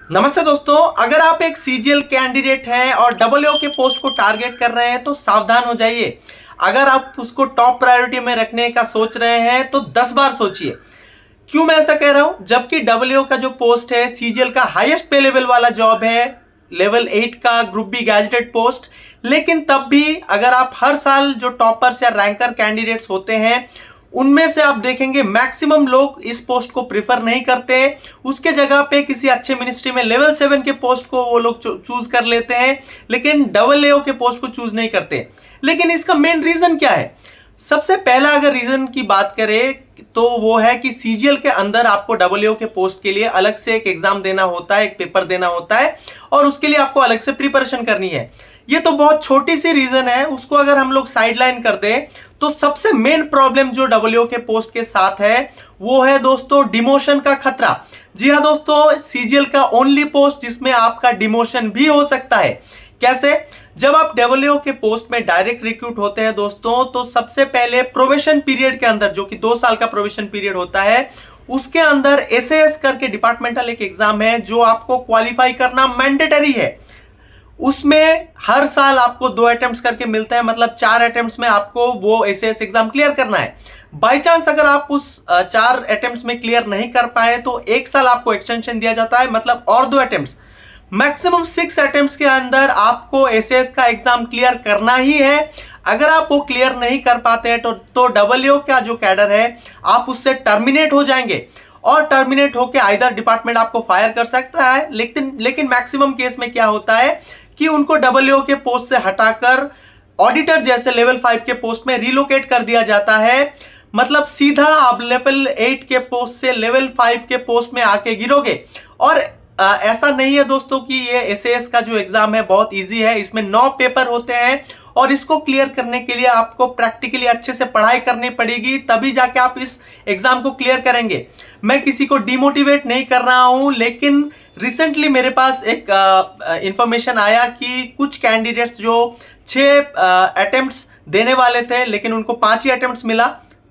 नमस्ते दोस्तों, अगर आप एक सीजीएल कैंडिडेट हैं और डबल के पोस्ट को टारगेट कर रहे हैं तो सावधान हो जाइए। अगर आप उसको टॉप प्रायोरिटी में रखने का सोच रहे हैं तो 10 बार सोचिए। क्यों मैं ऐसा कह रहा हूं? जबकि डबल का जो पोस्ट है सीजीएल का हाईएस्ट पे लेवल वाला जॉब है, लेवल 8 का ग्रुप बी गैजेटेड पोस्ट। लेकिन तब भी अगर आप हर साल जो टॉपर्स या रैंकर कैंडिडेट्स होते हैं उनमें से आप देखेंगे मैक्सिमम लोग इस पोस्ट को प्रिफर नहीं करते। उसके जगह पे किसी अच्छे मिनिस्ट्री में लेवल 7 के पोस्ट को वो लोग चूज कर लेते हैं, लेकिन डबल के पोस्ट को चूज नहीं करते। लेकिन इसका मेन रीजन क्या है? सबसे पहला अगर रीजन की बात करें तो वो है कि सीजीएल के अंदर आपको डबल के पोस्ट के लिए अलग से एक एग्जाम देना होता है, एक पेपर देना होता है और उसके लिए आपको अलग से प्रिपरेशन करनी है। ये तो बहुत छोटी सी रीजन है, उसको अगर हम लोग साइडलाइन कर दें तो सबसे मेन प्रॉब्लम जो डबल के पोस्ट के साथ है वो है दोस्तों डिमोशन का खतरा। जी हाँ दोस्तों, सीजीएल का ओनली पोस्ट जिसमें आपका डिमोशन भी हो सकता है। कैसे? जब आप डबल के पोस्ट में डायरेक्ट रिक्रूट होते हैं दोस्तों, तो सबसे पहले प्रोबेशन पीरियड के अंदर, जो कि 2 साल का प्रोबेशन पीरियड होता है, उसके अंदर एसएएस करके डिपार्टमेंटल एक एग्जाम है जो आपको क्वालिफाई करना मैंडेटरी है। उसमें हर साल आपको 2 अटेम्प्ट्स करके मिलते हैं, मतलब 4 अटेम्प्ट्स में आपको वो एसएएस एग्जाम क्लियर करना है। बाई चांस अगर आप उस 4 अटेम्प्ट्स में क्लियर नहीं कर पाए तो 1 साल आपको एक्सटेंशन दिया जाता है, मतलब और 2 अटेम्प्ट्स, मैक्सिमम 6 अटेम्प्ट्स के अंदर आपको एसएएस का एग्जाम क्लियर करना ही है। अगर आप वो क्लियर नहीं कर पाते हैं तो डबल का जो कैडर है आप उससे टर्मिनेट हो जाएंगे और टर्मिनेट होकर आइदर डिपार्टमेंट आपको फायर कर सकता है। लेकिन मैक्सिमम केस में क्या होता है कि उनको डबल के पोस्ट से हटाकर ऑडिटर जैसे लेवल 5 के पोस्ट में रिलोकेट कर दिया जाता है। मतलब सीधा आप लेवल 8 के पोस्ट से लेवल 5 के पोस्ट में आके गिरोगे। और ऐसा नहीं है दोस्तों कि ये एसएएस का जो एग्जाम है बहुत इजी है। इसमें 9 पेपर होते हैं और इसको क्लियर करने के लिए आपको प्रैक्टिकली अच्छे से पढ़ाई करनी पड़ेगी, तभी जाके आप इस एग्जाम को क्लियर करेंगे। मैं किसी को डिमोटिवेट नहीं कर रहा हूं, लेकिन रिसेंटली मेरे पास एक इंफॉर्मेशन आया कि कुछ कैंडिडेट्स जो 6 अटेम्प्ट्स देने वाले थे लेकिन उनको 5 ही अटेम्प्ट्स मिला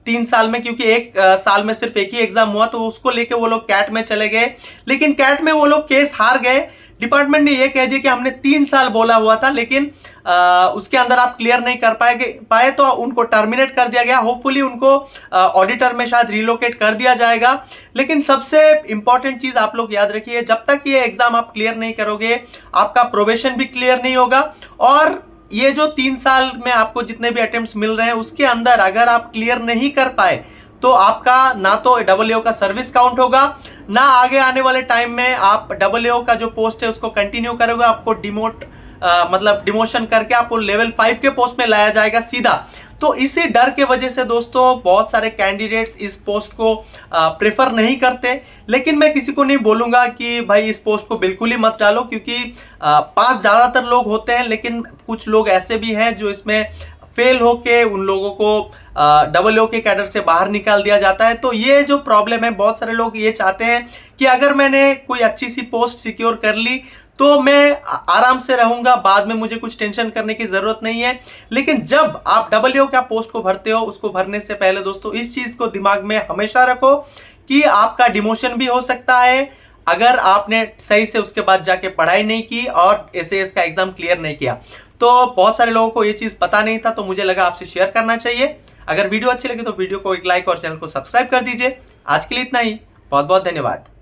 3 साल में, क्योंकि एक साल में सिर्फ एक ही एग्जाम हुआ, तो उसको लेके वो लोग कैट में चले गए। लेकिन कैट में वो लोग केस हार गए। डिपार्टमेंट ने ये कह दिया कि हमने 3 साल बोला हुआ था, लेकिन उसके अंदर आप क्लियर नहीं कर पाए तो उनको टर्मिनेट कर दिया गया। होपफुली उनको ऑडिटर में शायद रिलोकेट कर दिया जाएगा। लेकिन सबसे इंपॉर्टेंट चीज आप लोग याद रखिए, जब तक ये एग्जाम आप क्लियर नहीं करोगे आपका प्रोबेशन भी क्लियर नहीं होगा। और ये जो 3 साल में आपको जितने भी अटेम्प्ट्स मिल रहे हैं उसके अंदर अगर आप क्लियर नहीं कर पाए तो आपका ना तो डबल का सर्विस काउंट होगा, ना आगे आने वाले टाइम में आप डबल का जो पोस्ट है उसको कंटिन्यू करोगे। आपको मतलब डिमोशन करके आपको लेवल 5 के पोस्ट में लाया जाएगा सीधा। तो इसी डर के वजह से दोस्तों बहुत सारे कैंडिडेट्स इस पोस्ट को प्रेफर नहीं करते। लेकिन मैं किसी को नहीं बोलूंगा कि भाई इस पोस्ट को बिल्कुल ही मत डालो, क्योंकि पास ज्यादातर लोग होते हैं, लेकिन कुछ लोग ऐसे भी हैं जो इसमें फेल होके उन लोगों को डबल के कैडर से बाहर निकाल दिया जाता है। तो ये जो प्रॉब्लम है, बहुत सारे लोग ये चाहते हैं कि अगर मैंने कोई अच्छी सी पोस्ट सिक्योर कर ली तो मैं आराम से रहूंगा, बाद में मुझे कुछ टेंशन करने की जरूरत नहीं है। लेकिन जब आप डबल का पोस्ट को भरते हो, उसको भरने से पहले दोस्तों इस चीज को दिमाग में हमेशा रखो कि आपका डिमोशन भी हो सकता है अगर आपने सही से उसके बाद जाके पढ़ाई नहीं की और एसएएस का एग्जाम क्लियर नहीं किया। तो बहुत सारे लोगों को ये चीज पता नहीं था, तो मुझे लगा आपसे शेयर करना चाहिए। अगर वीडियो अच्छी लगी तो वीडियो को एक लाइक और चैनल को सब्सक्राइब कर दीजिए। आज के लिए इतना ही, बहुत बहुत धन्यवाद।